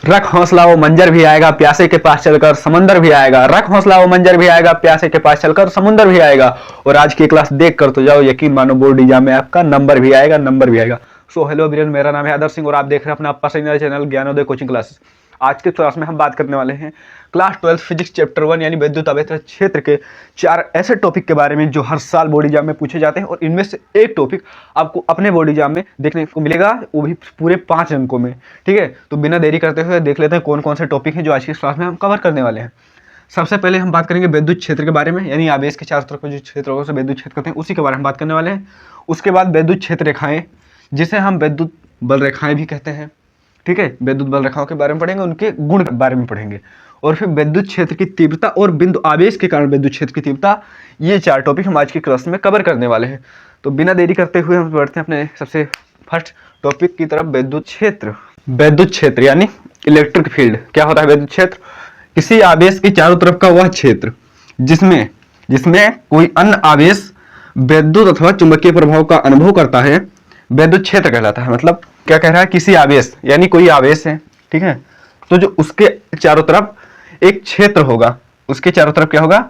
रख हौसला वो मंजर भी आएगा, प्यासे के पास चलकर समंदर भी आएगा। रख हौसला वो मंजर भी आएगा, प्यासे के पास चलकर समुंदर भी आएगा। और आज की क्लास देख कर तो जाओ, यकीन मानो बोर्ड एग्जाम में आपका नंबर भी आएगा, नंबर भी आएगा। सो हेलो एवरीवन, मेरा नाम है आदर्श सिंह और आप देख रहे हैं अपना पसंदीदा चैनल ज्ञानोदय कोचिंग क्लासेस। आज के क्लास में हम बात करने वाले हैं क्लास 12 फिजिक्स चैप्टर 1 यानी विद्युत आवेश क्षेत्र के 4 ऐसे टॉपिक के बारे में जो हर साल बोर्ड एग्जाम में पूछे जाते हैं। और इनमें से एक टॉपिक आपको अपने बोर्ड एग्जाम में देखने को मिलेगा, वो भी पूरे 5 अंकों में। ठीक है, तो बिना देरी करते हुए देख लेते हैं कौन कौन से टॉपिक हैं जो आज की क्लास में हम कवर करने वाले हैं। सबसे पहले हम बात करेंगे विद्युत क्षेत्र के बारे में, यानी आवेश के चारों तरफ जो क्षेत्र होगा उसे विद्युत क्षेत्र कहते हैं, उसी के बारे में बात करने वाले हैं। उसके बाद विद्युत क्षेत्र रेखाएं, जिसे हम विद्युत बल रेखाएं भी कहते हैं। ठीक है, विद्युत बल रेखाओं के बारे में पढ़ेंगे, उनके गुण के बारे में पढ़ेंगे। और फिर विद्युत क्षेत्र की तीव्रता और बिंदु आवेश के कारण विद्युत क्षेत्र की तीव्रता, ये 4 टॉपिक हम आज की क्लास में कवर करने वाले हैं। तो बिना देरी करते हुए हम बढ़ते हैं अपने सबसे फर्स्ट टॉपिक की तरफ, विद्युत क्षेत्र। विद्युत क्षेत्र यानी इलेक्ट्रिक फील्ड। क्या होता है विद्युत क्षेत्र? किसी आवेश के चारों तरफ का वह क्षेत्र जिसमें कोई अन्य आवेश विद्युत अथवा चुंबकीय प्रभाव का अनुभव करता है, विद्युत क्षेत्र कहलाता है। मतलब क्या कह रहा है, किसी आवेश यानी कोई आवेश है, ठीक है, तो जो उसके चारों तरफ एक क्षेत्र होगा, उसके चारों तरफ क्या होगा,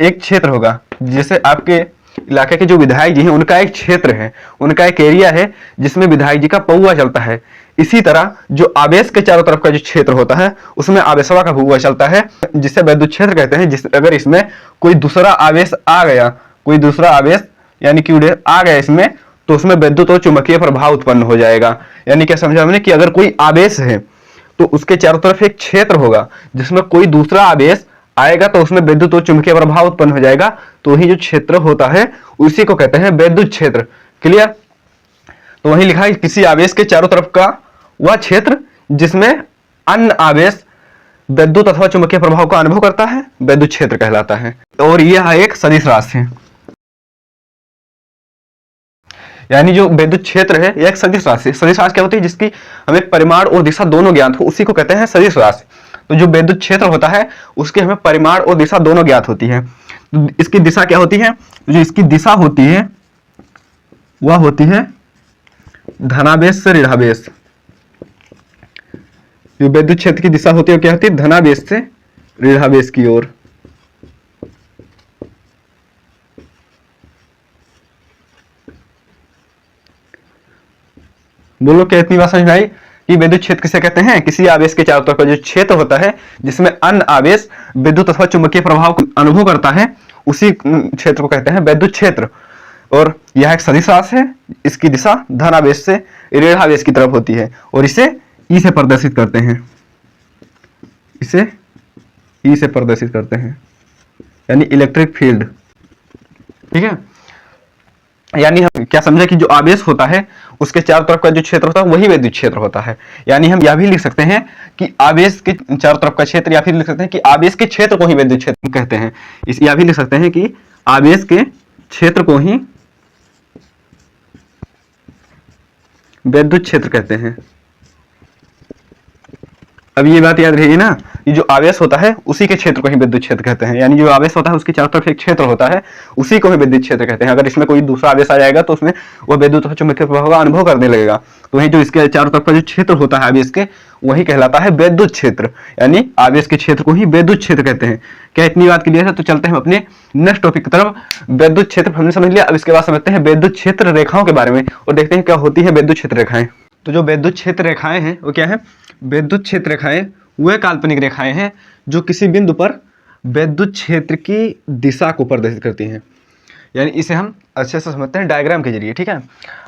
एक क्षेत्र होगा। जैसे आपके इलाके के जो विधायक जी हैं उनका एक क्षेत्र है, उनका एक एरिया है जिसमें विधायक जी का पौवा चलता है। इसी तरह जो आवेश के चारों तरफ का जो क्षेत्र होता है उसमें आवेशवा का पौवा चलता है, जिसे विद्युत क्षेत्र कहते हैं। जिस अगर इसमें कोई दूसरा आवेश आ गया, कोई दूसरा आवेश यानी कि आ गया इसमें, तो उसमें विद्युत और चुंबकीय प्रभाव उत्पन्न हो जाएगा। यानी क्या समझा हमने कि अगर कोई आवेश है तो उसके चारों तरफ एक क्षेत्र होगा, जिसमें कोई दूसरा आवेश आएगा तो उसमें विद्युत और चुंबकीय प्रभाव उत्पन्न हो जाएगा, तो वही जो क्षेत्र होता है उसी को कहते हैं विद्युत क्षेत्र। क्लियर? तो वही लिखा है किसी आवेश के चारों तरफ का वह क्षेत्र जिसमें अन्य आवेश विद्युत अथवा चुंबकीय प्रभाव का अनुभव करता है, विद्युत क्षेत्र कहलाता है। और यह एक सदिश राशि है, यानी जो विद्युत क्षेत्र है यह एक सदिश राशि। सदिश राशि क्या होती है? जिसकी हमें परिमाण और दिशा दोनों ज्ञात हो, उसी को कहते हैं सदिश राशि। तो जो विद्युत क्षेत्र होता है उसके हमें परिमाण और दिशा दोनों ज्ञात होती है। तो इसकी दिशा क्या होती है? जो इसकी दिशा होती है वह होती है धनावेश से ऋणावेश। जो विद्युत क्षेत्र की दिशा होती है क्या होती है? धनावेश से ऋणावेश की ओर। बोलो क्या इतनी बात समझ में आई कि विद्युत क्षेत्र किसे कहते हैं? किसी आवेश के चारों तरफ का जो क्षेत्र होता है जिसमें अन्य आवेश विद्युत अथवा चुंबकीय प्रभाव को अनुभव करता है, उसी क्षेत्र को कहते हैं विद्युत क्षेत्र। और यह एक सदिश राशि है, इसकी दिशा धनावेश से ऋणावेश की तरफ होती है और इसे ई से प्रदर्शित करते हैं, इसे ई से प्रदर्शित करते हैं, यानी इलेक्ट्रिक फील्ड। ठीक है, यानी हम क्या समझे कि जो आवेश होता है उसके चारों तरफ का जो क्षेत्र होता है वही विद्युत क्षेत्र होता है। यानी हम यह भी लिख सकते हैं कि आवेश के चारों तरफ का क्षेत्र, या फिर लिख सकते हैं कि आवेश के क्षेत्र को ही विद्युत क्षेत्र कहते हैं। यह भी लिख सकते हैं कि आवेश के क्षेत्र को ही विद्युत क्षेत्र कहते हैं। अब ये बात याद रहेगी ना, ये जो आवेश होता है उसी के क्षेत्र को ही विद्युत क्षेत्र कहते हैं। यानी जो आवेश होता है उसके चारों तरफ एक क्षेत्र होता है, उसी को ही विद्युत क्षेत्र कहते हैं। अगर इसमें कोई दूसरा आवेश आ जाएगा तो उसमें वो विद्युत और चुंबकीय प्रभाव का अनुभव करने लगेगा, तो वही जो इसके चारों तरफ का जो क्षेत्र होता है आवेश के, वही कहलाता है विद्युत क्षेत्र। यानी आवेश के क्षेत्र को ही विद्युत क्षेत्र कहते हैं। क्या इतनी बात क्लियर है? तो चलते हैं अपने नेक्स्ट टॉपिक की तरफ। विद्युत क्षेत्र हमने समझ लिया, अब इसके बाद समझते हैं विद्युत क्षेत्र रेखाओं के बारे में और देखते हैं क्या होती है विद्युत क्षेत्र रेखाएं। तो जो विद्युत क्षेत्र रेखाएं हैं वो क्या है? विद्युत क्षेत्र रेखाएं वे काल्पनिक रेखाएं हैं जो किसी बिंदु पर विद्युत क्षेत्र की दिशा को प्रदर्शित करती हैं। यानी इसे हम अच्छे से समझते हैं डायग्राम के जरिए। ठीक है,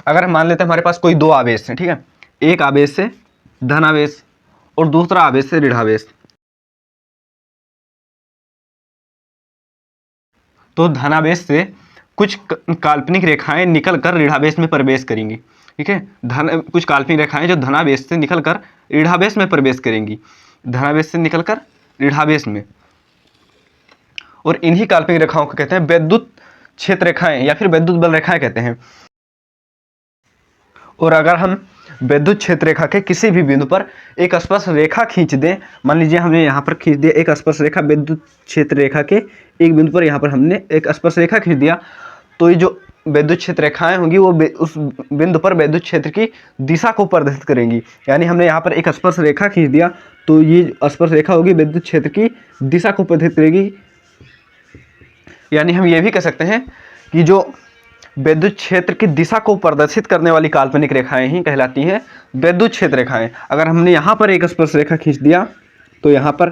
अगर हम मान लेते हैं हमारे पास कोई दो आवेश हैं, ठीक है, एक आवेश से धनावेश और दूसरा आवेश से ऋणावेश। तो धनावेश से कुछ काल्पनिक रेखाएं निकलकर ऋणावेश में प्रवेश करेंगी। ठीक है, कुछ काल्पनिक रेखाएं जो धनावेश से निकलकर ऋणावेश में प्रवेश करेंगी, धनावेश से निकलकर ऋणावेश में। और इन्हीं काल्पनिक रेखाओं को कहते हैं विद्युत क्षेत्र रेखाएं या फिर विद्युत बल रेखाएं कहते हैं। और अगर हम विद्युत क्षेत्र रेखा के किसी भी बिंदु पर एक स्पर्श रेखा खींच दें, मान लीजिए हमने यहाँ पर खींच दिया एक स्पर्श रेखा, विद्युत क्षेत्र रेखा के एक बिंदु पर यहाँ पर हमने एक स्पर्श रेखा खींच दिया, तो ये जो विद्युत क्षेत्र रेखाएं होंगी वो उस बिंदु पर विद्युत क्षेत्र की दिशा को प्रदर्शित करेंगी। यानी हमने यहाँ पर एक स्पर्श रेखा खींच दिया तो ये स्पर्श रेखा होगी विद्युत क्षेत्र की दिशा को प्रदर्शित करेगी। यानी हम ये भी कह सकते हैं कि जो विद्युत क्षेत्र की दिशा को प्रदर्शित करने वाली काल्पनिक रेखाएं ही कहलाती हैं विद्युत क्षेत्र रेखाएं। अगर हमने यहाँ पर एक स्पर्श रेखा खींच दिया तो यहाँ पर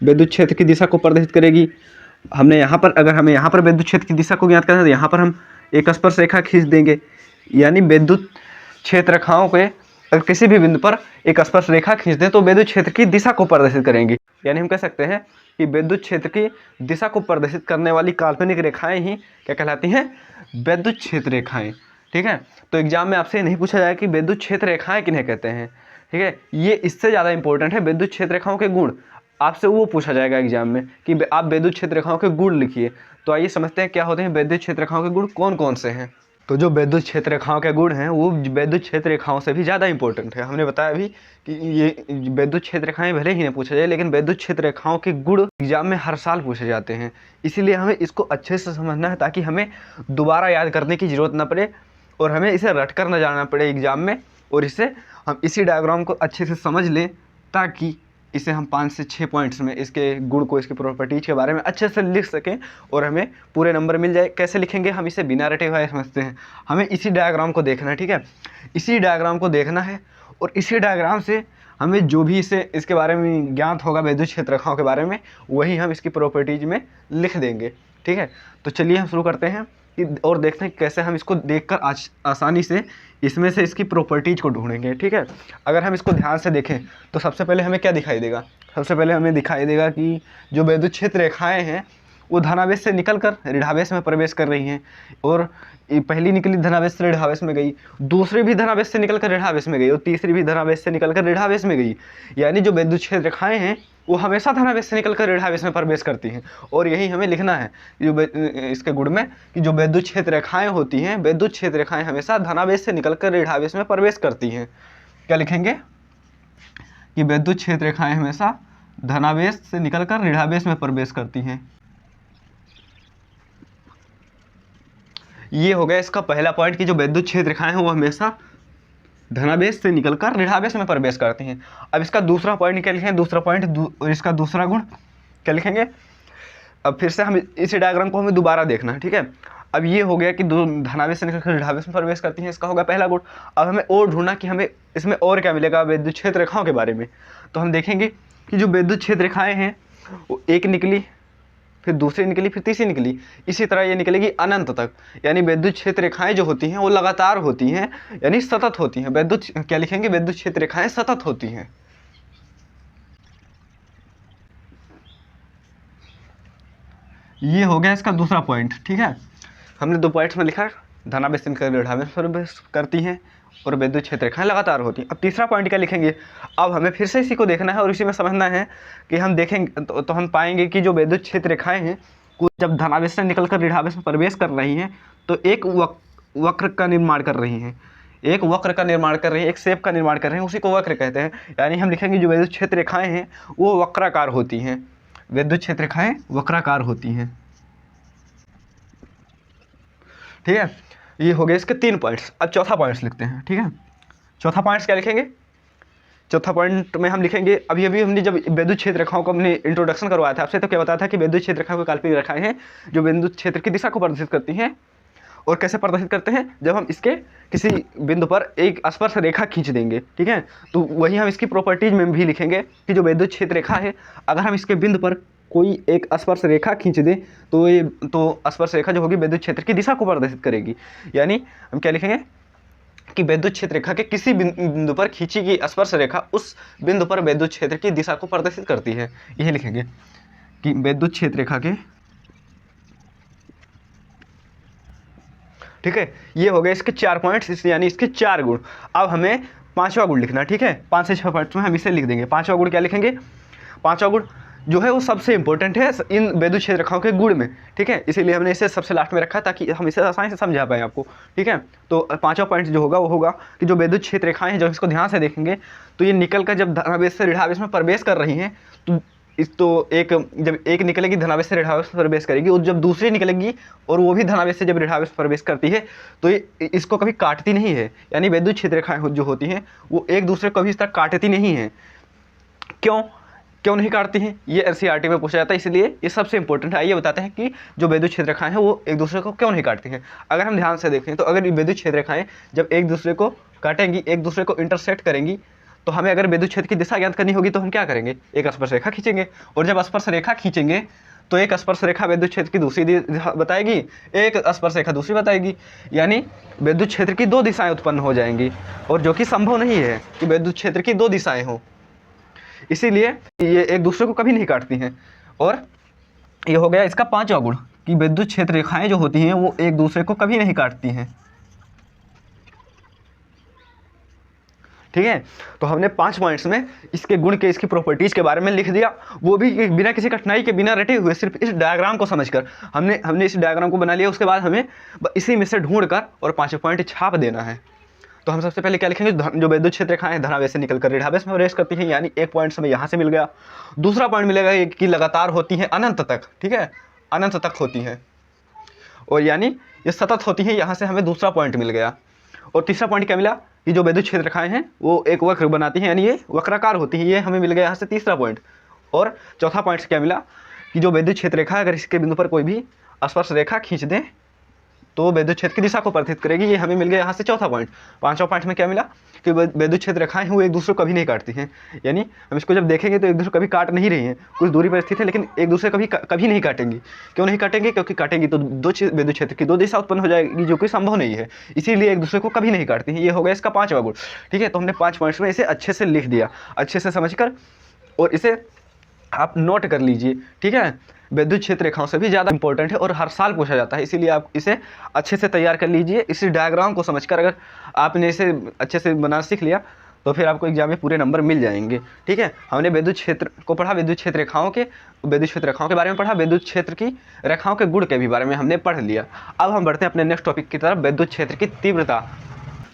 विद्युत क्षेत्र की दिशा को प्रदर्शित करेगी। हमने यहाँ पर अगर हमें यहाँ पर विद्युत क्षेत्र की दिशा को ज्ञात करना है तो यहाँ पर हम एक स्पर्श रेखा खींच देंगे। यानी विद्युत क्षेत्र रेखाओं के अगर किसी भी बिंदु पर एक स्पर्श रेखा खींच दें तो विद्युत क्षेत्र की दिशा को प्रदर्शित करेंगी। यानी हम कह सकते हैं कि विद्युत क्षेत्र की दिशा को प्रदर्शित करने वाली काल्पनिक रेखाएं ही क्या कहलाती हैं, विद्युत क्षेत्र रेखाएं। ठीक है, तो एग्जाम में आपसे नहीं पूछा जाए कि विद्युत क्षेत्र रेखाएं किन्हें कहते हैं। ठीक है, ये इससे ज़्यादा इंपॉर्टेंट है विद्युत क्षेत्र रेखाओं के गुण। आपसे वो पूछा जाएगा एग्जाम में कि आप विद्युत क्षेत्र रेखाओं के गुण लिखिए। तो आइए समझते हैं क्या होते हैं विद्युत क्षेत्र रेखाओं के गुण कौन कौन से हैं। तो जो विद्युत क्षेत्र रेखाओं के गुण हैं वो विद्युत क्षेत्र रेखाओं से भी ज़्यादा इंपॉर्टेंट है। हमने बताया अभी कि ये विद्युत क्षेत्र रेखाएं भले ही ना पूछा जाए लेकिन विद्युत क्षेत्र रेखाओं के गुण एग्जाम में हर साल पूछे जाते हैं। इसीलिए हमें इसको अच्छे से समझना है ताकि हमें दोबारा याद करने की ज़रूरत ना पड़े और हमें इसे रट कर न जाना पड़े एग्जाम में, और इससे हम इसी डायग्राम को अच्छे से समझ लें ताकि इसे हम 5 से 6 पॉइंट्स में इसके गुण को, इसके प्रॉपर्टीज के बारे में अच्छे से लिख सकें और हमें पूरे नंबर मिल जाए। कैसे लिखेंगे, हम इसे बिना रटे हुए समझते हैं। हमें इसी डायग्राम को देखना है। ठीक है, इसी डायग्राम को देखना है और इसी डायग्राम से हमें जो भी इसके बारे में ज्ञात होगा विद्युत क्षेत्र रेखाओं के बारे में वही हम इसकी प्रॉपर्टीज में लिख देंगे। ठीक है, तो चलिए हम शुरू करते हैं और देखते हैं कैसे हम इसको देखकर आसानी से इसमें से इसकी प्रॉपर्टीज को ढूंढेंगे। ठीक है, अगर हम इसको ध्यान से देखें तो सबसे पहले हमें क्या दिखाई देगा, सबसे पहले हमें दिखाई देगा कि जो विद्युत क्षेत्र रेखाएं हैं वो धनावेश से निकलकर ऋणावेश में प्रवेश कर रही हैं। और पहली निकली धनावेश से ऋणावेश में गई, दूसरी भी धनावेश से निकलकर ऋणावेश में गई और तीसरी भी धनावेश से निकलकर ऋणावेश में गई। यानी जो विद्युत क्षेत्र रेखाएं हैं वो हमेशा धनावेश से निकलकर ऋणावेश में प्रवेश करती हैं। और यही हमें लिखना है जो इसके गुण में कि जो विद्युत क्षेत्र रेखाएं होती हैं, विद्युत क्षेत्र रेखाएं हमेशा धनावेश से निकलकर ऋणावेश में प्रवेश करती हैं। क्या लिखेंगे कि विद्युत क्षेत्र रेखाएं हमेशा धनावेश से निकलकर ऋणावेश में प्रवेश करती हैं। ये हो गया इसका पहला पॉइंट कि जो विद्युत क्षेत्र रेखाएं हैं वो हमेशा धनावेश से निकलकर ऋणावेश में प्रवेश करती हैं। अब इसका दूसरा पॉइंट क्या लिखेंगे, दूसरा पॉइंट इसका दूसरा गुण क्या लिखेंगे। अब फिर से हम इस डायग्राम को हमें दोबारा देखना है। ठीक है, अब ये हो गया कि दो धनावेश से निकलकर ऋणावेश में प्रवेश करती हैं, इसका होगा पहला गुण। अब हमें और ढूंढना कि हमें इसमें और क्या मिलेगा विद्युत क्षेत्र रेखाओं के बारे में। तो हम देखेंगे कि जो विद्युत क्षेत्र रेखाएं हैं वो एक निकली, फिर दूसरी निकली, फिर तीसरी निकली, इसी तरह ये निकलेगी अनंत तक। यानी विद्युत क्षेत्र रेखाएं जो होती हैं वो लगातार होती हैं, यानी सतत होती हैं। विद्युत क्या लिखेंगे, विद्युत क्षेत्र रेखाएं सतत होती हैं। ये हो गया इसका दूसरा पॉइंट। ठीक है, हमने 2 पॉइंट्स में लिखा, धनावेश से निकलकर ऋणावेश में प्रवेश करती हैं और विद्युत क्षेत्र रेखाएं लगातार होती हैं। अब तीसरा पॉइंट क्या लिखेंगे, अब हमें फिर से इसी को देखना है और इसी में समझना है कि हम देखेंगे तो हम पाएंगे कि जो विद्युत क्षेत्र रेखाएं हैं वो जब धनावेश से निकलकर ऋणावेश में प्रवेश कर रही हैं तो एक वक्र का निर्माण कर रही हैं, एक वक्र का निर्माण कर रही है, एक शेप का निर्माण कर रहे हैं, उसी को वक्र कहते हैं। यानी हम लिखेंगे जो विद्युत क्षेत्र रेखाएं हैं वो वक्राकार होती हैं, विद्युत क्षेत्र रेखाएं वक्राकार होती हैं। ठीक है, ये हो गए इसके 3 पॉइंट्स। अब चौथा पॉइंट्स लिखते हैं। ठीक है, चौथा पॉइंट्स क्या लिखेंगे, चौथा पॉइंट में हम लिखेंगे अभी हमने जब विद्युत क्षेत्र रेखाओं को हमने इंट्रोडक्शन करवाया था आपसे तो क्या बताया था कि विद्युत क्षेत्र रेखाओं को काल्पनिक रेखाएं हैं जो विद्युत क्षेत्र की दिशा को प्रदर्शित करती हैं। और कैसे प्रदर्शित करते हैं, जब हम इसके किसी बिंदु पर एक स्पर्श रेखा खींच देंगे। ठीक है, तो वही हम इसकी प्रॉपर्टीज में भी लिखेंगे कि जो विद्युत क्षेत्र रेखा है अगर हम इसके बिंदु पर कोई एक स्पर्श रेखा खींच दें तो स्पर्श रेखा जो होगी विद्युत क्षेत्र की दिशा को प्रदर्शित करेगी। यानी हम क्या लिखेंगे कि विद्युत क्षेत्र रेखा के किसी बिंदु पर खींची गई स्पर्श रेखा उस बिंदु पर विद्युत क्षेत्र की दिशा को प्रदर्शित करती है। यही लिखेंगे कि विद्युत क्षेत्र रेखा के, ठीक है, ये हो गए इसके 4 पॉइंट्स, यानी इसके 4 गुण। अब हमें 5वां गुण लिखना। ठीक है, 5 से 6 पॉइंट्स में हम इसे लिख देंगे। 5वां गुण क्या लिखेंगे, 5वां गुण जो है वो सबसे इंपॉर्टेंट है इन विद्युत क्षेत्र रेखाओं के गुण में। ठीक है, इसीलिए हमने इसे सबसे लास्ट में रखा ताकि हम इसे आसानी से समझा पाएँ आपको। ठीक है, तो 5वां पॉइंट जो होगा वो होगा कि जो विद्युत क्षेत्र रेखाएं हैं जब इसको ध्यान से देखेंगे तो ये निकल कर जब धनावेश से ऋणावेश में प्रवेश कर रही हैं तो तो एक जब एक निकलेगी धनावेश से ऋणावेश पर प्रवेश करेगी, और जब दूसरी निकलेगी और वो भी धनावेश से जब ऋणावेश पर प्रवेश करती है तो ये इसको कभी काटती नहीं है। यानी वैद्युत क्षेत्र रेखाएं जो होती हैं वो एक दूसरे को कभी इस तरह काटती नहीं हैं। क्यों क्यों नहीं काटती हैं, ये एनसीईआरटी में पूछा जाता है, इसलिए ये सबसे इंपॉर्टेंट है। आइए बताते हैं कि जो वैद्युत क्षेत्र रेखाएं हैं वो एक दूसरे को क्यों नहीं काटती हैं। अगर हम ध्यान से देखें तो अगर ये वैद्युत क्षेत्र रेखाएं जब एक दूसरे को काटेंगी, एक दूसरे को इंटरसेक्ट करेंगी, तो हमें अगर विद्युत क्षेत्र की दिशा ज्ञात करनी होगी तो हम क्या करेंगे, एक स्पर्श रेखा खींचेंगे, और जब स्पर्श रेखा खींचेंगे तो एक स्पर्श रेखा विद्युत क्षेत्र की दूसरी दिशा बताएगी, एक स्पर्श रेखा दूसरी बताएगी, यानी विद्युत क्षेत्र की दो दिशाएं उत्पन्न हो जाएंगी, और जो कि संभव नहीं है कि विद्युत क्षेत्र की दो दिशाएं हों, इसीलिए ये एक दूसरे को कभी नहीं काटती हैं। और ये हो गया इसका पांचवा गुण कि विद्युत क्षेत्र रेखाएं जो होती हैं वो एक दूसरे को कभी नहीं काटती हैं। ठीक है, तो हमने 5 पॉइंट्स में इसके गुण के, इसकी प्रॉपर्टीज के बारे में लिख दिया, वो भी बिना किसी कठिनाई के, बिना रटे हुए, सिर्फ इस डायग्राम को समझकर हमने इस डायग्राम को बना लिया। उसके बाद हमें इसी में से ढूंढकर और 5 पॉइंट छाप देना है। तो हम सबसे पहले क्या लिखेंगे, जो विद्युत क्षेत्र रेखाएं धनावेश से निकलकर ऋणावेश में प्रवेश करती हैं, यानी एक पॉइंट हमें यहाँ से मिल गया। दूसरा पॉइंट मिलेगा कि लगातार होती हैं अनंत तक, ठीक है, अनंत तक होती हैं, और यानी ये सतत होती हैं, यहाँ से हमें दूसरा पॉइंट मिल गया। और तीसरा पॉइंट क्या मिला कि जो विद्युत क्षेत्र रेखाएं हैं वो एक वक्र बनाती हैं, यानी ये वक्राकार होती हैं, ये हमें मिल गया यहाँ से तीसरा पॉइंट। और चौथा पॉइंट क्या मिला कि जो विद्युत क्षेत्र रेखा अगर इसके बिंदु पर कोई भी स्पर्श रेखा खींच दें तो विद्युत क्षेत्र की दिशा को प्रभावित करेगी, ये हमें मिल गया यहाँ से चौथा पॉइंट। पांचवा पॉइंट में क्या मिला कि विद्युत क्षेत्र रेखाएं हैं वो एक दूसरे को कभी नहीं काटती हैं, यानी हम इसको जब देखेंगे तो एक दूसरे को कभी काट नहीं रही हैं, कुछ दूरी पर स्थित है, लेकिन एक दूसरे कभी नहीं काटेंगी। क्यों नहीं काटेंगे, क्योंकि काटेंगी तो विद्युत क्षेत्र की दो दिशा उत्पन्न हो जाएगी, जो कि संभव नहीं है, इसीलिए एक दूसरे को कभी नहीं काटती हैं। ये हो गया इसका पांचवा गुण। ठीक है, तो हमने 5 पॉइंट्स में इसे अच्छे से लिख दिया, अच्छे से समझकर, और इसे आप नोट कर लीजिए। ठीक है, विद्युत क्षेत्र रेखाओं से भी ज़्यादा इंपॉर्टेंट है और हर साल पूछा जाता है, इसीलिए आप इसे अच्छे से तैयार कर लीजिए। इसी डायग्राम को समझकर अगर आपने इसे अच्छे से बनाना सीख लिया तो फिर आपको एग्जाम में पूरे नंबर मिल जाएंगे। ठीक है, हमने विद्युत क्षेत्र को पढ़ा, विद्युत क्षेत्र रेखाओं के बारे में पढ़ा, विद्युत क्षेत्र की रेखाओं के गुण के भी बारे में हमने पढ़ लिया। अब हम बढ़ते हैं अपने नेक्स्ट टॉपिक की तरफ, विद्युत क्षेत्र की तीव्रता।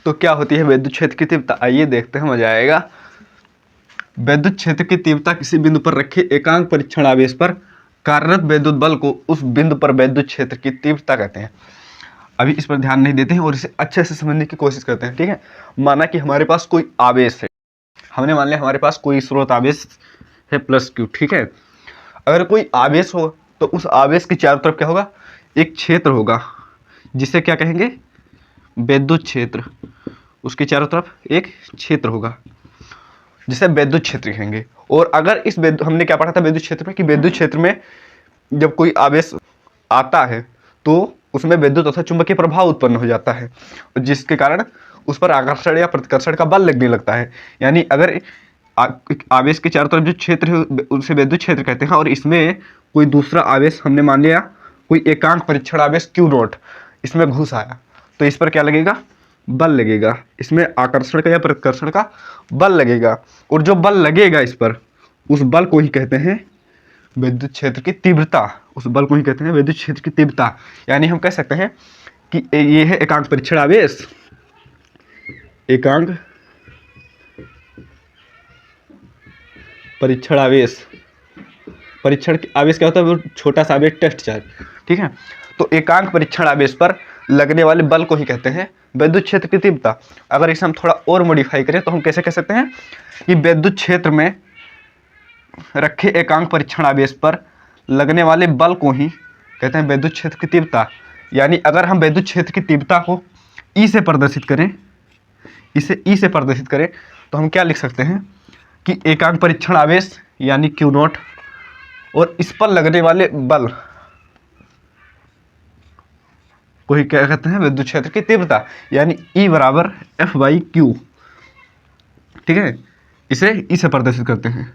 तो क्या होती है विद्युत क्षेत्र की तीव्रता, आइए देखते हैं, मजा आएगा। विद्युत क्षेत्र की तीव्रता किसी बिंदु पर रखे एकांक परीक्षण आवेश पर कार्यरत विद्युत बल को उस बिंदु पर विद्युत क्षेत्र की तीव्रता कहते हैं। अभी इस पर ध्यान नहीं देते हैं और इसे अच्छे से समझने की कोशिश करते हैं। ठीक है, माना कि हमारे पास कोई आवेश है, हमने मान लिया हमारे पास कोई स्रोत आवेश है +Q। ठीक है, अगर कोई आवेश हो तो उस आवेश के चारों तरफ क्या होगा, एक क्षेत्र होगा, जिसे क्या कहेंगे, विद्युत क्षेत्र। उसके चारों तरफ एक क्षेत्र होगा जिसे विद्युत क्षेत्र कहेंगे। और अगर इस हमने क्या पढ़ा था विद्युत क्षेत्र में कि विद्युत क्षेत्र में जब कोई आवेश आता है तो उसमें विद्युत तथा चुंबकीय प्रभाव उत्पन्न हो जाता है, जिसके कारण उस पर आकर्षण या प्रतिकर्षण का बल लगने लगता है। यानी अगर आवेश के चारों तरफ जो क्षेत्र है उसे विद्युत क्षेत्र कहते हैं, और इसमें कोई दूसरा आवेश, हमने मान लिया कोई एकांक परीक्षण आवेश Q0 इसमें घुस आया, तो इस पर क्या लगेगा, बल लगेगा, इसमें आकर्षण का या प्रतिकर्षण का बल लगेगा, और जो बल लगेगा इस पर, उस बल को ही कहते हैं विद्युत क्षेत्र की तीव्रता। उस बल को ही कहते हैं विद्युत क्षेत्र की तीव्रता। यानी हम कह सकते हैं कि ये है एकांक परीक्षण आवेश, एकांक परीक्षण आवेश। परीक्षण आवेश क्या होता है, वो छोटा सा आवेश, टेस्ट चार्ज। ठीक है, तो एकांक परीक्षण आवेश पर लगने वाले बल को ही कहते हैं विद्युत क्षेत्र की तीव्रता। अगर इसे हम थोड़ा और मॉडिफाई करें तो हम कैसे कह सकते हैं कि विद्युत क्षेत्र में रखे एकांक परीक्षण आवेश पर लगने वाले बल को ही कहते हैं विद्युत क्षेत्र की तीव्रता। यानी अगर हम विद्युत क्षेत्र की तीव्रता को E से प्रदर्शित करें, इसे E से प्रदर्शित करें, तो हम क्या लिख सकते हैं कि एकांक परीक्षण आवेश यानी Q0 और इस पर लगने वाले बल को ही क्या कहते हैं विद्युत क्षेत्र की तीव्रता, यानी E बराबर F/Q। ठीक है, इसे E से प्रदर्शित करते हैं।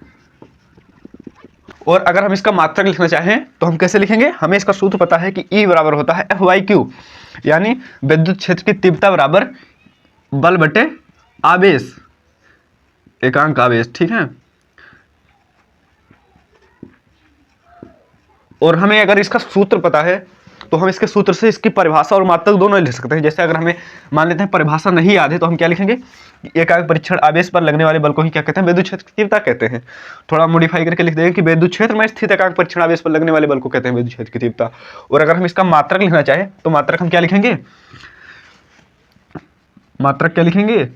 और अगर हम इसका मात्रक लिखना चाहें तो हम कैसे लिखेंगे, हमें इसका सूत्र पता है कि E बराबर होता है F/Q, यानी विद्युत क्षेत्र की तीव्रता बराबर बल बटे आवेश, एकांक आवेश। ठीक है, और हमें अगर इसका सूत्र पता है तो हम इसके सूत्र से इसकी परिभाषा और मात्रक दोनों लिख सकते हैं। जैसे अगर हमें मान लेते हैं परिभाषा नहीं याद है तो हम क्या लिखेंगे कि एकांक परीक्षण आवेश पर लगने वाले बल को ही क्या कहते हैं, विद्युत क्षेत्र की तीव्रता कहते हैं। थोड़ा मॉडिफाई करके लिख देंगे कि विद्युत क्षेत्र में स्थित एकांक परीक्षण आवेश पर लगने वाले बल को कहते हैं विद्युत क्षेत्र की तीव्रता। और अगर हम इसका मात्रक लिखना चाहे तो मात्रक हम क्या लिखेंगे, मात्रक क्या लिखेंगे,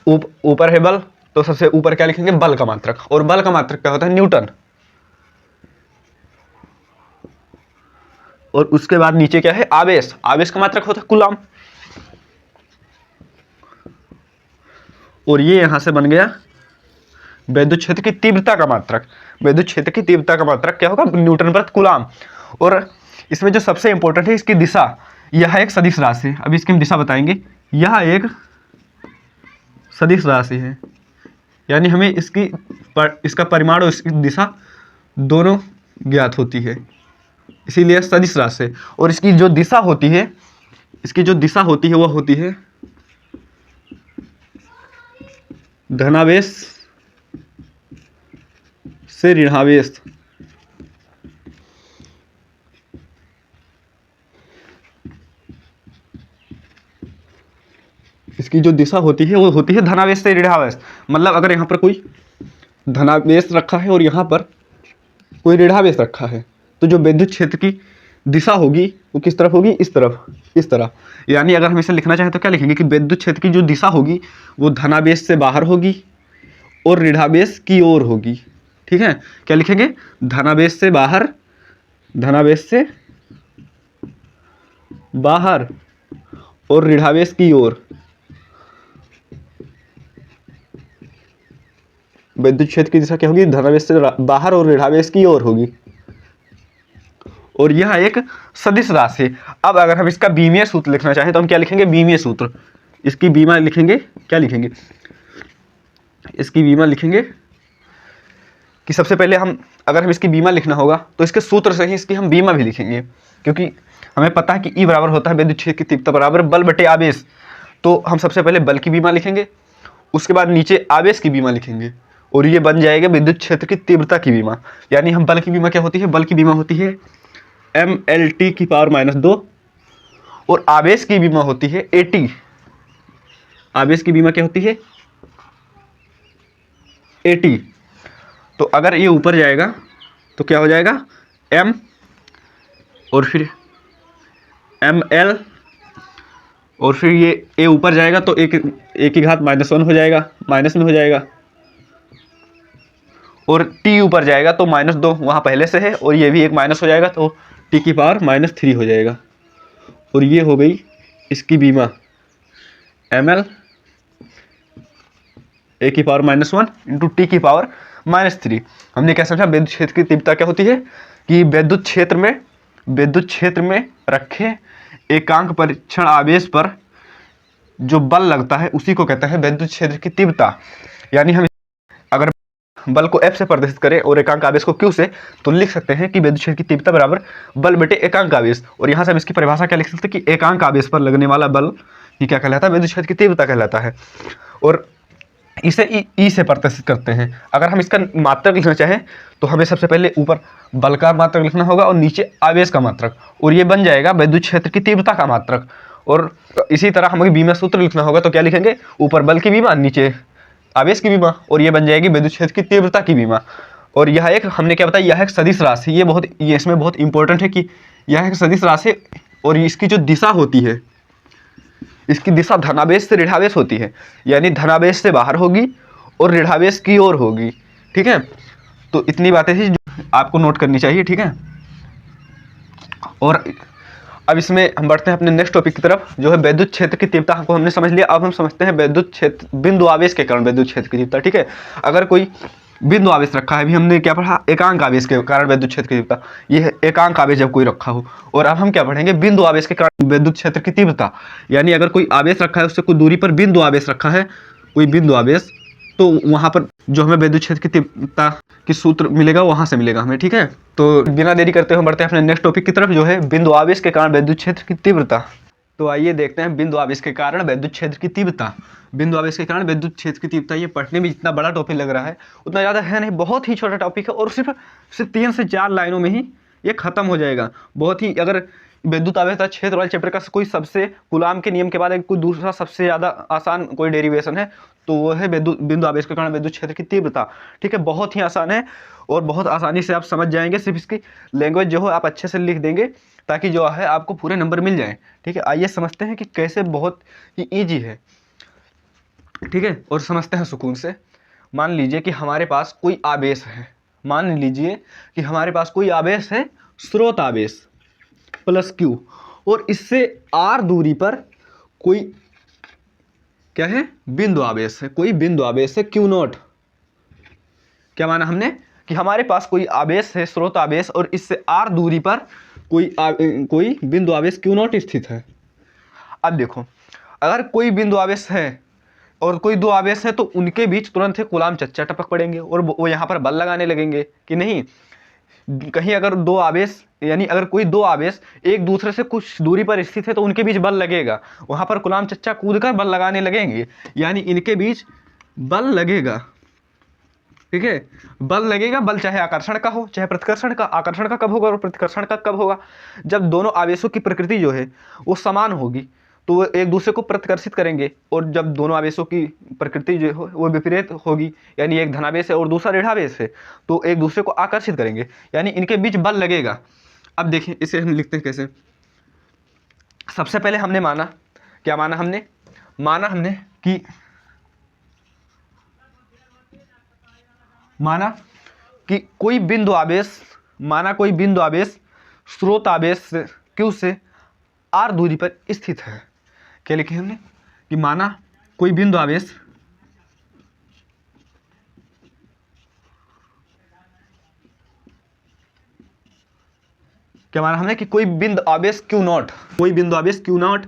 ऊपर है बल तो सबसे ऊपर क्या लिखेंगे, बल का मात्रक। और बल का मात्रक क्या होता है, न्यूटन। और उसके बाद नीचे क्या है, आवेश। आवेश का मात्रक होता है कूलम। और ये यहां से बन गया विद्युत क्षेत्र की तीव्रता का मात्रक। विद्युत क्षेत्र की तीव्रता का मात्रक क्या होगा, न्यूटन प्रति कूलम। और इसमें जो सबसे इंपॉर्टेंट है इसकी दिशा। यह एक सदिश राशि है, अभी इसकी हम दिशा बताएंगे। यह एक सदिश राशि है, यानी हमें इसका परिमाण और इसकी दिशा दोनों ज्ञात होती है, इसीलिए सदिश राशि है। और इसकी जो दिशा होती है, इसकी जो दिशा होती है वह होती है धनावेश से ऋणावेश। इसकी जो दिशा होती है वो होती है धनावेश से ऋणावेश। मतलब अगर यहाँ पर कोई धनावेश रखा है और यहाँ पर कोई ऋणावेश रखा है, तो जो विद्युत क्षेत्र की दिशा होगी वो किस तरफ होगी, इस तरफ, इस तरह। यानी अगर हम इसे लिखना चाहें तो क्या लिखेंगे कि विद्युत क्षेत्र की जो दिशा होगी वो धनावेश से बाहर होगी और ऋणावेश की ओर होगी। ठीक है, क्या लिखेंगे, धनावेश से बाहर, धनावेश से बाहर और ऋणावेश की ओर। विद्युत क्षेत्र की दिशा क्या होगी, धनावेश से बाहर और ऋणावेश की ओर होगी। और यह एक सदिश राशि है। अब अगर हम इसका बीमीय सूत्र लिखना चाहें तो हम क्या लिखेंगे, बीमीय सूत्र। इसकी बीमा लिखेंगे, क्या लिखेंगे, इसकी बीमा लिखेंगे कि सबसे पहले अगर हम इसकी बीमा लिखना होगा तो इसके सूत्र से ही इसकी हम बीमा भी लिखेंगे, क्योंकि हमें पता है कि E बराबर होता है विद्युत क्षेत्र की तीव्रता बराबर बल बटे आवेश। तो हम सबसे पहले बल की बीमा लिखेंगे, उसके बाद नीचे आवेश की बीमा लिखेंगे, और ये बन जाएगा विद्युत क्षेत्र की तीव्रता की बीमा। यानी हम बल की बीमा क्या होती है, बल की बीमा होती है mLT की पावर -2, और आवेश की बीमा होती है AT। आवेश की बीमा क्या होती है, AT। तो अगर ये ऊपर जाएगा तो क्या हो जाएगा, M और फिर ML, और फिर ये A ऊपर जाएगा तो एक की घात -1 हो जाएगा, माइनस में हो जाएगा। और T ऊपर जाएगा तो -2 वहाँ पहले से है, और ये भी एक माइनस हो जाएगा तो T की पावर -3 हो जाएगा। और ये हो गई इसकी बीमा ML A की पावर -1 इंटू T की पावर -3। हमने क्या समझा, विद्युत क्षेत्र की तीव्रता क्या होती है कि विद्युत क्षेत्र में रखे एकांक परीक्षण आवेश पर जो बल लगता है उसी को कहते हैं विद्युत क्षेत्र की तीव्रता। यानी हम अगर बल को F से प्रदर्शित करें और एकांक आवेश को Q से, तो लिख सकते हैं कि विद्युत क्षेत्र की तीव्रता बराबर बल बटे एकांक आवेश। और यहाँ से हम इसकी परिभाषा क्या लिख सकते हैं कि एकांक आवेश पर लगने वाला बल ही क्या कहलाता है, विद्युत क्षेत्र की तीव्रता कहलाता है। और इसे ई से प्रदर्शित करते हैं। अगर हम इसका मात्रक लिखना चाहें तो हमें सबसे पहले ऊपर बल का मात्रक लिखना होगा और नीचे आवेश का मात्रक, और ये बन जाएगा विद्युत क्षेत्र की तीव्रता का मात्रक। और इसी तरह हमें बीमा सूत्र लिखना होगा तो क्या लिखेंगे, ऊपर बल की बीमा, नीचे आवेश की बीमा, और ये बन जाएगी विद्युत क्षेत्र की तीव्रता की बीमा। और यह एक, हमने क्या बताया, यह एक सदिश राशि। ये इसमें बहुत इंपॉर्टेंट है कि यह एक सदिश राशि, और इसकी जो दिशा होती है, इसकी दिशा धनावेश से ऋणावेश होती है। यानी धनावेश से बाहर होगी और ऋणावेश की ओर होगी। ठीक है, तो इतनी बातें थी जो आपको नोट करनी चाहिए। ठीक है, और अब इसमें हम बढ़ते हैं अपने नेक्स्ट टॉपिक की तरफ, जो है विद्युत क्षेत्र की तीव्रता को हमने समझ लिया। अब हम समझते हैं विद्युत क्षेत्र, बिंदु आवेश के कारण विद्युत क्षेत्र की तीव्रता। ठीक है, अगर कोई बिंदु आवेश रखा है, अभी हमने क्या पढ़ा, एकांक आवेश के कारण विद्युत क्षेत्र की तीव्रता, ये है एकांक आवेश जब कोई रखा हो। और अब हम क्या पढ़ेंगे, बिंदु आवेश के कारण विद्युत क्षेत्र की तीव्रता। यानी अगर कोई आवेश रखा है, उससे कोई दूरी पर बिंदु आवेश रखा है, कोई बिंदु आवेश, तो वहां पर जो हमें विद्युत क्षेत्र की तीव्रता की सूत्र मिलेगा वहां से मिलेगा हमें। ठीक है, तो बिना देरी करते हुए बढ़ते हैं अपने नेक्स्ट टॉपिक की तरफ, जो है बिंदु आवेश के कारण विद्युत क्षेत्र की तीव्रता। तो आइए देखते हैं बिंदु आवेश के कारण विद्युत क्षेत्र की तीव्रता। बिंदु आवेश के कारण विद्युत क्षेत्र की तीव्रता, ये पढ़ने में जितना बड़ा टॉपिक लग रहा है उतना ज़्यादा है नहीं, बहुत ही छोटा टॉपिक है, और सिर्फ 3 से 4 लाइनों में ही ये खत्म हो जाएगा। बहुत ही, अगर विद्युत आवेश क्षेत्र वाले चैप्टर का कोई सबसे कूलाम के नियम के बाद कोई दूसरा सबसे ज़्यादा आसान कोई डेरिवेशन है तो वो है बिंदु आवेश के कारण विद्युत क्षेत्र की तीव्रता। ठीक है, बहुत ही आसान है और बहुत आसानी से आप समझ जाएंगे। सिर्फ इसकी लैंग्वेज जो है आप अच्छे से लिख देंगे ताकि जो है आपको पूरे नंबर मिल जाएं। ठीक है, आइए समझते हैं कि कैसे बहुत ही ईजी है। ठीक है, और समझते हैं सुकून से। मान लीजिए कि हमारे पास कोई आवेश है, मान लीजिए कि हमारे पास कोई आवेश है, स्रोत आवेश प्लस Q, और इससे R दूरी पर कोई क्या है, बिंदु आवेश है, कोई बिंदु आवेश है Q0। क्या माना हमने कि हमारे पास कोई आवेश है, स्रोत आवेश, और इससे R दूरी पर कोई बिंदु आवेश Q0 स्थित है। अब देखो, अगर कोई बिंदु आवेश है और कोई दो आवेश है तो उनके बीच तुरंत ही कूलाम चच्चा टपक पड़ेंगे और वो यहाँ पर बल लगाने लगेंगे कि नहीं। कहीं अगर दो आवेश, यानी अगर कोई दो आवेश एक दूसरे से कुछ दूरी पर स्थित है तो उनके बीच बल लगेगा, वहाँ पर कूलाम चच्चा कूदकर बल लगाने लगेंगे, यानी इनके बीच बल लगेगा। ठीक है, बल लगेगा। बल चाहे आकर्षण का हो चाहे प्रतिकर्षण का। आकर्षण का कब होगा और प्रतिकर्षण का कब होगा? जब दोनों आवेशों की प्रकृति जो है वो समान होगी तो वो एक दूसरे को प्रतिकर्षित करेंगे, और जब दोनों आवेशों की प्रकृति जो है वो विपरीत होगी, यानी एक धनावेश है और दूसरा ऋणावेश है, तो एक दूसरे को आकर्षित करेंगे, यानी इनके बीच बल लगेगा। अब देखिए इसे हम लिखते हैं कैसे। सबसे पहले हमने माना, क्या माना हमने? कि कोई बिंदु आवेश स्रोत आवेश Q से R दूरी पर स्थित है। क्या लिखे हमने? कि माना कोई बिंदु आवेश क्या माना हमने कि कोई बिंदु आवेश Q0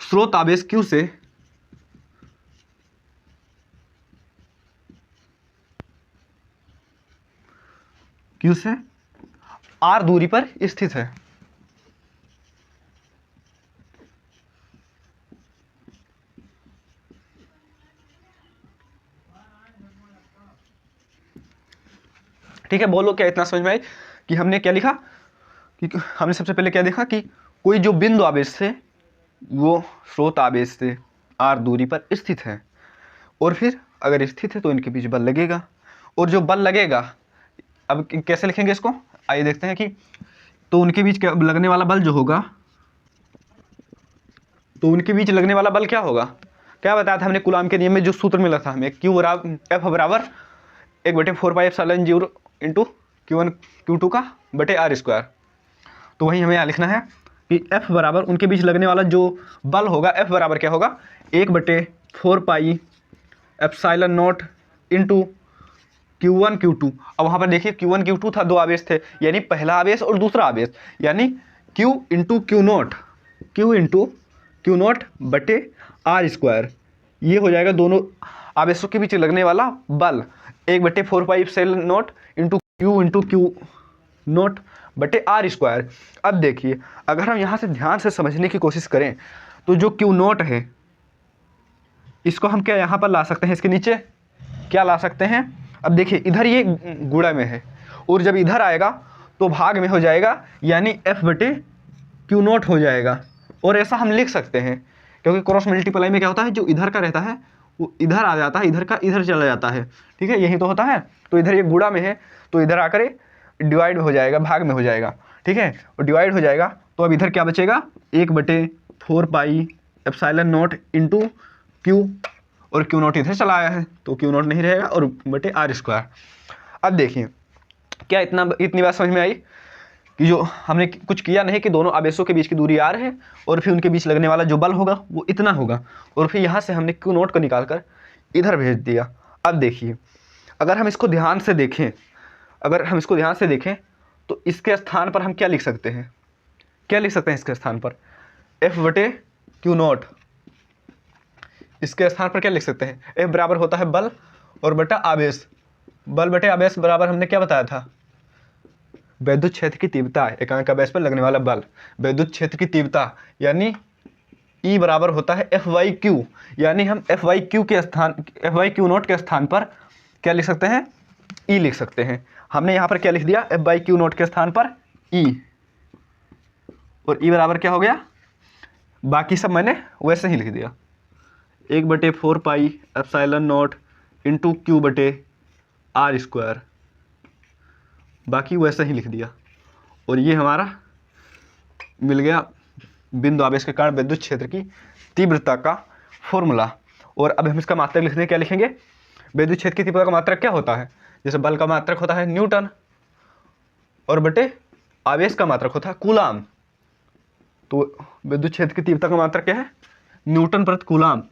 स्रोत आवेश Q से R दूरी पर स्थित है। ठीक है, बोलो क्या इतना समझ में आई कि हमने क्या लिखा? कि हमने सबसे पहले क्या देखा कि कोई जो बिंदु आवेश है वो स्रोत आवेश से R दूरी पर स्थित है, और फिर अगर स्थित है तो इनके बीच बल लगेगा, और जो बल लगेगा, अब कैसे लिखेंगे इसको, आइए देखते हैं कि तो उनके बीच लगने वाला बल जो होगा, तो उनके बीच लगने वाला बल क्या होगा? क्या बताया था हमने कूलाम के नियम में? जो सूत्र मिला था हमें, Q बराबर F बराबर 1/4πε0 इंटू Q1 Q2 का बटे R²। तो वही हमें यहाँ लिखना है कि F बराबर उनके बीच लगने वाला जो बल होगा, F बराबर क्या होगा? 1/4πε0 इंटू Q1 Q2। अब वहाँ पर देखिए Q1 Q2 था, दो आवेश थे, यानी पहला आवेश और दूसरा आवेश, यानी Q इंटू Q0 बटे R²। ये हो जाएगा दोनों आवेशों के बीच लगने वाला बल, 1/4πε0 इंटू Q0 बटे R²। अब देखिए, अगर हम यहाँ से ध्यान से समझने की कोशिश करें तो जो Q0 है इसको हम क्या यहाँ पर ला सकते हैं, इसके नीचे क्या ला सकते हैं? अब देखिए इधर ये गुणा में है और जब इधर आएगा तो भाग में हो जाएगा, यानी F/Q0 हो जाएगा। और ऐसा हम लिख सकते हैं क्योंकि क्रॉस मल्टीप्लाई में क्या होता है, जो इधर का रहता है वो इधर आ जाता है, इधर का इधर चला जाता है। ठीक है, यही तो होता है। तो इधर ये गुणा में है तो इधर आकर डिवाइड हो जाएगा, भाग में हो जाएगा। ठीक है, और डिवाइड हो जाएगा तो अब इधर क्या बचेगा? 1/4πε0 इंटू Q, और Q0 इधर चला आया है तो Q0 नहीं रहेगा और बटे R²। अब देखिए क्या इतनी बात समझ में आई कि जो हमने कुछ किया नहीं कि दोनों आवेशों के बीच की दूरी R है और फिर उनके बीच लगने वाला जो बल होगा वो इतना होगा, और फिर यहाँ से हमने Q0 को निकाल कर इधर भेज दिया। अब देखिए अगर हम इसको ध्यान से देखें तो इसके स्थान पर हम क्या लिख सकते हैं? इसके स्थान पर F/Q0। इसके स्थान पर क्या लिख सकते हैं? F बराबर होता है बल और बटा आवेश। बल बटे आवेश बराबर हमने क्या बताया था? विद्युत क्षेत्र की तीव्रता, एकांक आवेश पर लगने वाला बल, विद्युत क्षेत्र की तीव्रता, यानी E बराबर होता है F/Q। यानी हम F/Q के स्थान पर क्या लिख सकते हैं? E लिख सकते हैं। हमने यहाँ पर क्या लिख दिया? F/Q0 के स्थान पर E, और ई बराबर क्या हो गया, बाकी सब मैंने वैसे ही लिख दिया, 1/4 pi epsilon not into Q बटे आर स्क्वायर, बाकी वैसे ही लिख दिया। और ये हमारा मिल गया बिंदु आवेश के कारण विद्युत क्षेत्र की तीव्रता का फॉर्मूला। और अब हम इसका मात्रक लिखने क्या लिखेंगे, विद्युत क्षेत्र की तीव्रता का मात्रक क्या होता है, जैसे बल का मात्रक होता है न्यूटन और बटे आवेश का मात्रक होता है कूलाम। तो विद्युत क्षेत्र की तीव्रता का मात्रक क्या है, न्यूटन प्रति कूलाम।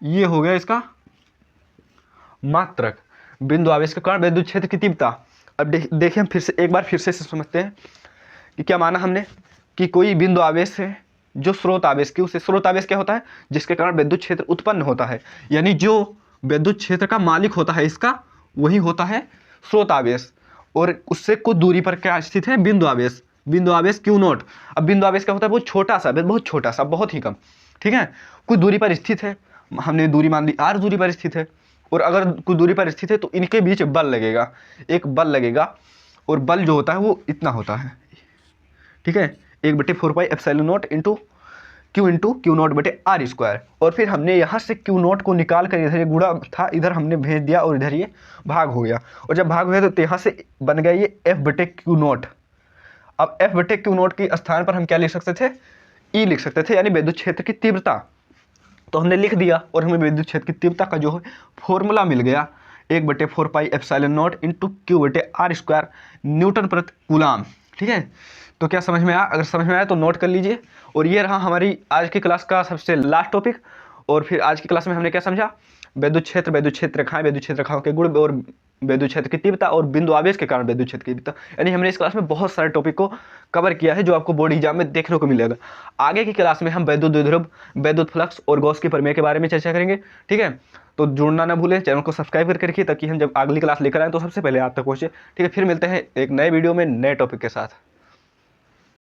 ये हो गया इसका मात्रक, बिंदु आवेश के कारण विद्युत क्षेत्र की तीव्रता। अब देखिए हम फिर से एक बार फिर से समझते हैं कि क्या माना हमने कि कोई बिंदु आवेश है जो स्रोत आवेश की, उसे स्रोत आवेश क्या होता है, जिसके कारण विद्युत क्षेत्र उत्पन्न होता है, यानी जो विद्युत क्षेत्र का मालिक होता है इसका, वही होता है स्रोत आवेश। और उससे कुछ दूरी पर क्या स्थित है, बिंदु आवेश, बिंदु आवेश क्यू नॉट। अब बिंदु आवेश क्या होता है, बहुत छोटा सा, बहुत छोटा सा, बहुत ही कम, ठीक है, कुछ दूरी पर स्थित है, हमने दूरी मान ली r दूरी पर स्थित है। और अगर कुछ दूरी पर स्थित है तो इनके बीच बल लगेगा, एक बल लगेगा, और बल जो होता है वो इतना होता है, ठीक है, 1/4 pi epsilon not into Q not बटे आर स्क्वायर। और फिर हमने यहाँ से क्यू नॉट को निकाल कर इधर ये गुणा था, इधर हमने भेज दिया और इधर ये भाग हो गया। और जब भाग हुआ तो यहाँ से बन गया ये F/Q नॉट। अब F/Q नॉट के स्थान पर हम क्या लिख सकते थे, E लिख सकते थे, यानी विद्युत क्षेत्र की तीव्रता। तो हमने लिख दिया और हमें विद्युत क्षेत्र की तीव्रता का जो है फॉर्मूला मिल गया, 1/4 pi epsilon not into Q बटे आर स्क्वायर न्यूटन प्रति कूलाम। ठीक है, तो क्या समझ में आया, अगर समझ में आया तो नोट कर लीजिए। और ये रहा हमारी आज की क्लास का सबसे लास्ट टॉपिक। और फिर आज की क्लास में हमने क्या समझा, विद्युत क्षेत्र रेखाएं, विद्युत क्षेत्र रेखाओं के गुण और विद्युत क्षेत्र की तीव्रता और बिंदु आवेश के कारण विद्युत क्षेत्र की तीव्रता। यानी हमने इस क्लास में बहुत सारे टॉपिक को कवर किया है जो आपको बोर्ड एग्जाम में देखने को मिलेगा। आगे की क्लास में हम विद्युत द्विध्रुव, विद्युत फ्लक्स और गॉस की प्रमेय के बारे में चर्चा करेंगे। ठीक है, तो जुड़ना ना भूलें, चैनल को सब्सक्राइब करके रखिए ताकि हम जब अगली क्लास लेकर आए तो सबसे पहले आप तक पहुंचे। ठीक है, फिर मिलते हैं एक नए वीडियो में नए टॉपिक के साथ।